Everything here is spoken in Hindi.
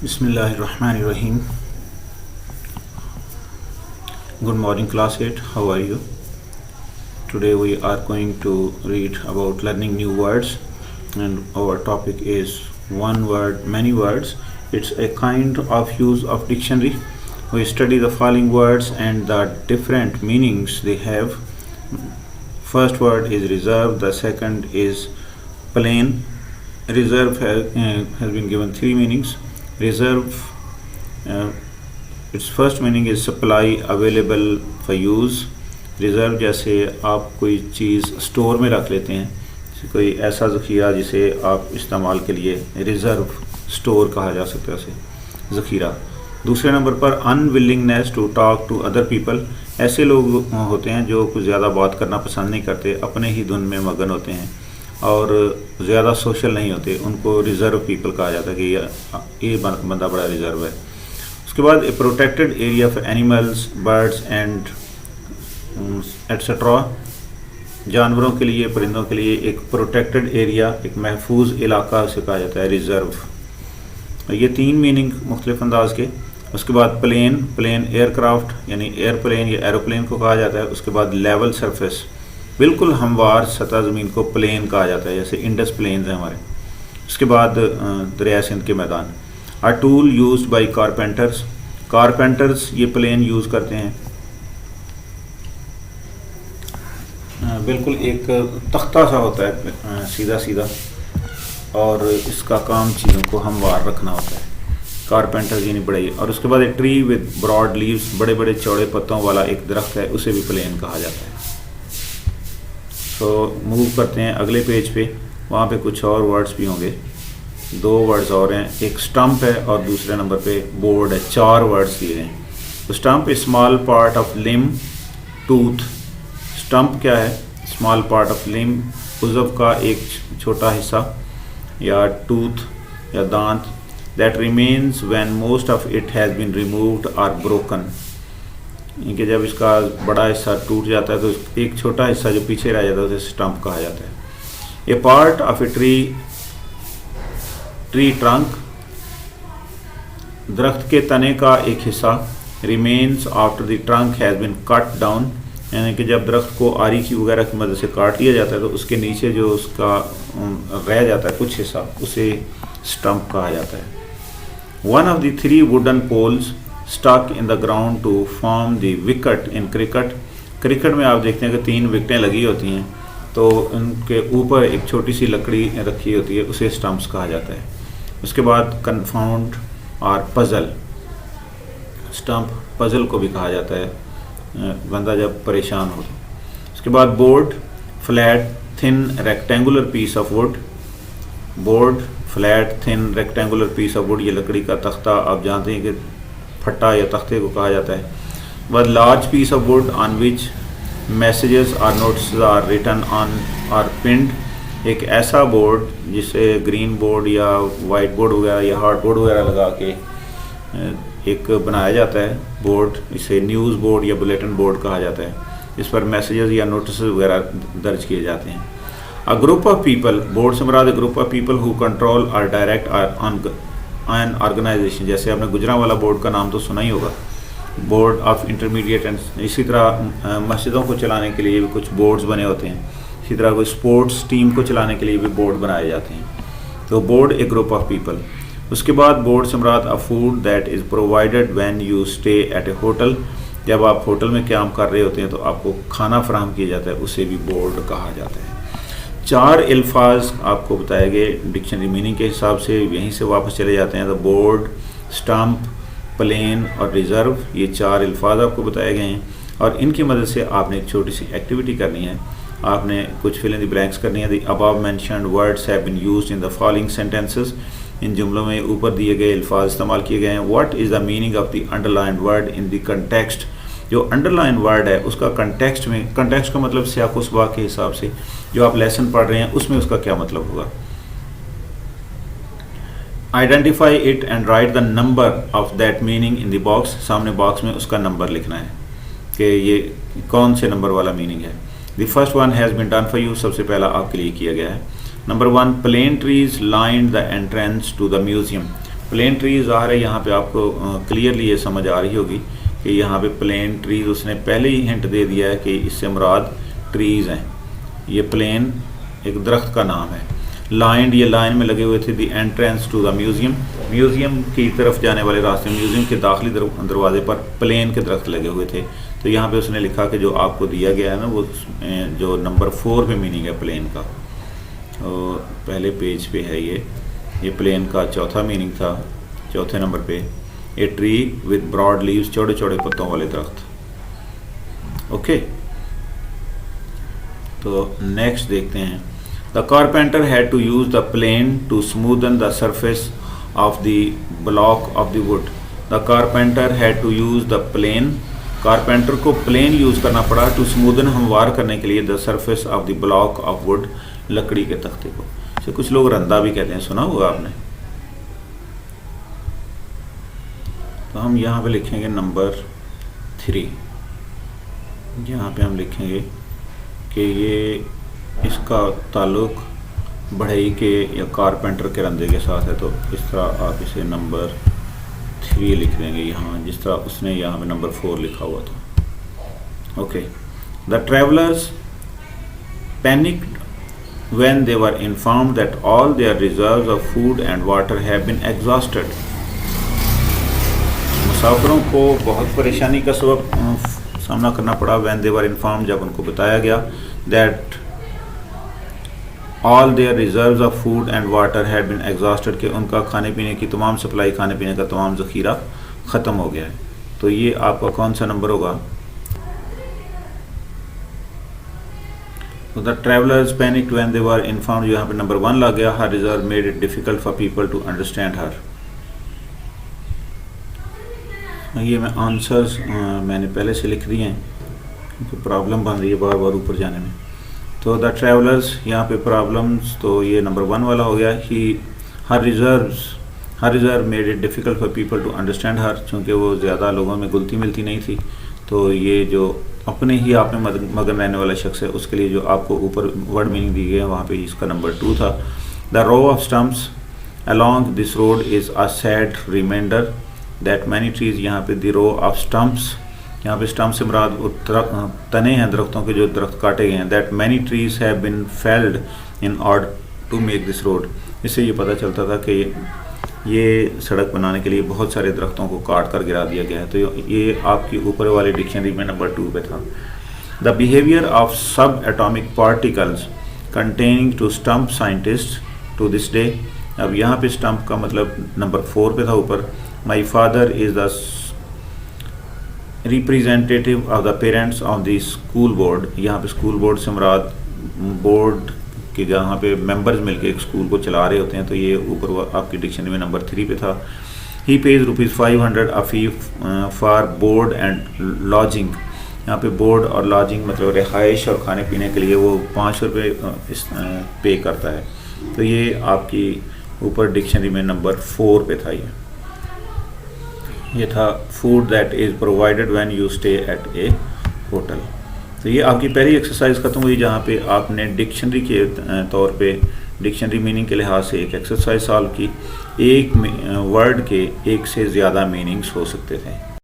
Bismillahirrahmanirrahim. Good morning, class 8. How are you? Today we are going to read about learning new words, and our topic is one word, many words. It's a kind of use of dictionary. We study the following words and the different meanings they have. First word is reserve, the second is plain. Reserve has been given three meanings. Reserve, its first meaning is supply available for use. Reserve जैसे आप कोई चीज़ स्टोर में रख लेते हैं, कोई ऐसा ज़ख़ीरा जिसे आप इस्तेमाल के लिए रिज़र्व स्टोर कहा जा सकता है, उसे ज़ख़ीरा। दूसरे नंबर पर unwillingness to talk to other people, ऐसे लोग होते हैं जो कुछ ज़्यादा बात करना पसंद नहीं करते, अपने ही धुन में मगन होते हैं और ज़्यादा सोशल नहीं होते, उनको रिज़र्व पीपल कहा जाता है कि ये बंदा बड़ा रिज़र्व है। उसके बाद a protected area for animals, birds and etcetera, जानवरों के लिए, परिंदों के लिए एक प्रोटेक्टेड एरिया, एक महफूज इलाका उसे कहा जाता है रिज़र्व। ये तीन मीनिंग मुख्तलिफ अंदाज के। उसके बाद प्लेन, प्लेन एयरक्राफ्ट यानी एयरप्लेन या एरोप्लेन को कहा जाता है। उसके बाद लेवल सरफेस, बिल्कुल हमवार सतह ज़मीन को प्लेन कहा जाता है, जैसे इंडस प्लेन्स हैं हमारे। उसके बाद दरिया सिंध के मैदान। A tool used by carpenters, carpenters ये प्लेन यूज़ करते हैं। बिल्कुल एक तख्ता सा होता है सीधा सीधा, और इसका काम चीज़ों को हमवार रखना होता है, कारपेंटर यानी बड़े। और उसके बाद एक ट्री विद ब्रॉड लीव्स, बड़े बड़े चौड़े पत्तों वाला एक दरख्त है, उसे भी प्लेन कहा जाता है। तो मूव करते हैं अगले पेज पे, वहाँ पे कुछ और वर्ड्स भी होंगे, दो वर्ड्स और हैं, एक स्टंप है और दूसरे नंबर पे बोर्ड है। चार वर्ड्स दिए हैं। तो stump is small part of limb, tooth. Stump क्या है? स्मॉल पार्ट ऑफ लिम, उज़व का एक छोटा हिस्सा, या टूथ या दांत। That remains when most of it has been removed और ब्रोकन, कि जब इसका बड़ा हिस्सा टूट जाता है तो एक छोटा हिस्सा जो पीछे रह जाता है उसे स्टंप कहा जाता है। A part of a tree trunk, दरख्त के तने का एक हिस्सा। Remains after the trunk has been cut down, यानी कि जब दरख्त को आरीखी वगैरह की मदद से काट लिया जाता है तो उसके नीचे जो उसका रह जाता है कुछ हिस्सा, उसे स्टंप कहा जाता है। One of the three wooden poles stuck in the ground to form the wicket in cricket. Cricket में आप देखते हैं कि तीन विकेटें लगी होती हैं, तो उनके ऊपर एक छोटी सी लकड़ी रखी होती है, उसे स्टंप्स कहा जाता है। उसके बाद कन्फाउंड और पज़ल, स्टंप पज़ल को भी कहा जाता है, बंदा जब परेशान हो। उसके बाद board, flat thin rectangular piece of wood. Board, flat thin rectangular piece of wood, ये लकड़ी का तख्ता, आप जानते हैं कि फट्टा या तख्ते को कहा जाता है। Board large piece of wood on which messages और नोट्स आर रिटन ऑन और पिंड, एक ऐसा बोर्ड जिसे ग्रीन बोर्ड या वाइट बोर्ड वगैरह या हार्ड बोर्ड वगैरह लगा के एक बनाया जाता है बोर्ड, इसे न्यूज़ बोर्ड या बुलेटिन बोर्ड कहा जाता है। इस पर मैसेजेस या नोटिस वगैरह दर्ज किए जाते हैं। A group of people, board से मुराद group of people who control और डायरेक्ट ऑन ऑर्गेनाइजेशन, जैसे आपने गुजरांवाला बोर्ड का नाम तो सुना ही होगा, बोर्ड ऑफ इंटरमीडिएट एंड। इसी तरह मस्जिदों को चलाने के लिए भी कुछ बोर्ड्स बने होते हैं, इसी तरह कोई स्पोर्ट्स टीम को चलाने के लिए भी बोर्ड बनाए जाते हैं। तो board a group of people. उसके बाद बोर्ड से मुराद a food that is provided when you stay at a hotel, जब आप होटल में क़याम कर रहे होते हैं तो आपको खाना फराहम किया जाता है, उसे भी बोर्ड कहा जाता है। चार अल्फाज आपको बताए गए डिक्शनरी मीनिंग के हिसाब से, यहीं से वापस चले जाते हैं। तो बोर्ड, स्टंप, प्लेन और रिज़र्व, ये चार अल्फाज आपको बताए गए हैं, और इनकी मदद से आपने एक छोटी सी एक्टिविटी करनी है। आपने कुछ फिल इन द ब्लैंक्स करनी है। The above mentioned words have been used in the following sentences, इन जुमलों में ऊपर दिए गए अल्फाज इस्तेमाल किए गए हैं। What is the meaning of the underlined word in the context, जो अंडरलाइन वर्ड है उसका कंटेक्स्ट में, कंटेक्स्ट का मतलब सियाक व सबाक के हिसाब से जो आप लेसन पढ़ रहे हैं उसमें उसका क्या मतलब होगा। Identify it and right the number of that meaning in the box, सामने बॉक्स में उसका नंबर लिखना है कि ये कौन से नंबर वाला मीनिंग है। The first one has been done for you, सबसे पहला आपके लिए किया गया है। Number 1, plane trees lined the entrance to the museum. Plane trees आ रहे, यहाँ पे आपको क्लियरली ये समझ आ रही होगी कि यहाँ पे प्लेन ट्रीज उसने पहले ही हिंट दे दिया है कि इससे मुराद ट्रीज हैं। ये प्लेन एक दरख्त का नाम है। लाइंड, ये लाइन में लगे हुए थे। The entrance to the museum, museum की तरफ जाने वाले रास्ते, म्यूज़ियम के दाखिली दरवाजे पर प्लेन के दरख्त लगे हुए थे। तो यहाँ पे उसने लिखा कि जो आपको दिया गया है ना, वो जो नंबर 4 पे मीनिंग है प्लेन का, और पहले पेज पे है ये प्लेन का चौथा मीनिंग था, चौथे नंबर पे। A tree with broad leaves, चौड़े चौड़े पत्तों वाले दरख्त। ओके, तो नेक्स्ट देखते हैं। The carpenter had to use the plane to smoothen the surface of the block of the wood. The carpenter had to use the plane, carpenter को प्लेन यूज करना पड़ा टू स्मूदन, हमवार करने के लिए, the surface of the block of wood, लकड़ी के तख्ते को। तो कुछ लोग रंदा भी कहते हैं, सुना होगा आपने। तो हम यहाँ पे लिखेंगे नंबर 3। यहाँ पे हम लिखेंगे कि ये इसका ताल्लुक बढ़ई के या कारपेंटर के रंदे के साथ है। तो इस तरह आप इसे नंबर 3 लिख देंगे यहाँ, जिस तरह उसने यहाँ पे नंबर 4 लिखा हुआ था। Okay, the travellers panicked when they were informed that all their reserves of food and water have been exhausted। मुसाफिरों को बहुत परेशानी का सबब सामना करना पड़ा। when they were informed, जब उनको बताया गया that all their reserves of food and water had been exhausted, कि उनका खाने पीने की तमाम सप्लाई, खाने पीने का तमाम ज़ख़ीरा ख़त्म हो गया है। तो ये आपका कौन सा नंबर होगा? तो the travellers panicked when they were informed, यहाँ पे नंबर 1 लग गया। Her reserve made it difficult for people to understand her. ये मैं आंसर्स मैंने पहले से लिख दिए हैं क्योंकि प्रॉब्लम बन रही है बार बार ऊपर जाने में। तो द ट्रैवलर्स, यहाँ पे प्रॉब्लम्स, तो ये नंबर 1 वाला हो गया। ही her reserve made it difficult for people to understand her, चूँकि वो ज़्यादा लोगों में घुलती मिलती नहीं थी। तो ये जो अपने ही आप में मगन रहने वाला शख्स है, उसके लिए जो आपको ऊपर वर्ड मीनिंग दी गई है, वहाँ पे इसका नंबर 2 था। The row of stumps along this road is a sad reminder that many trees, यहाँ पे द रो ऑफ स्टम्प्स, यहाँ पे स्टम्प से मुराद तने हैं दरख्तों के, जो दरख्त काटे गए हैं। That many trees have been felled in order to make this road, इससे ये पता चलता था कि ये सड़क बनाने के लिए बहुत सारे दरख्तों को काट कर गिरा दिया गया है। तो ये आपकी ऊपर वाले डिक्शनरी में नंबर 2 पे था। The behaviour of sub atomic particles containing to stump scientists to this day, अब यहाँ पे स्टम्प का मतलब नंबर 4 पे था ऊपर। My father is the representative of the parents of the school board, यहाँ पे स्कूल बोर्ड से मुराद बोर्ड कि जहाँ पे मेंबर्स मिलके एक स्कूल को चला रहे होते हैं। तो ये ऊपर आपकी डिक्शनरी में नंबर 3 पे था। He pays ₹500 a fee for board and lodging, यहाँ पे बोर्ड और लॉजिंग मतलब रिहाइश और खाने पीने के लिए वो ₹5 पे करता है। तो ये आपकी ऊपर डिक्शनरी में नंबर 4 पे था। ये था food that is provided when you stay at a hotel. तो ये आपकी पहली एक्सरसाइज ख़त्म हुई, जहाँ पे आपने डिक्शनरी के तौर पे डिक्शनरी मीनिंग के लिहाज से एक एक्सरसाइज सॉल्व की। एक वर्ड के एक से ज़्यादा मीनिंग्स हो सकते थे।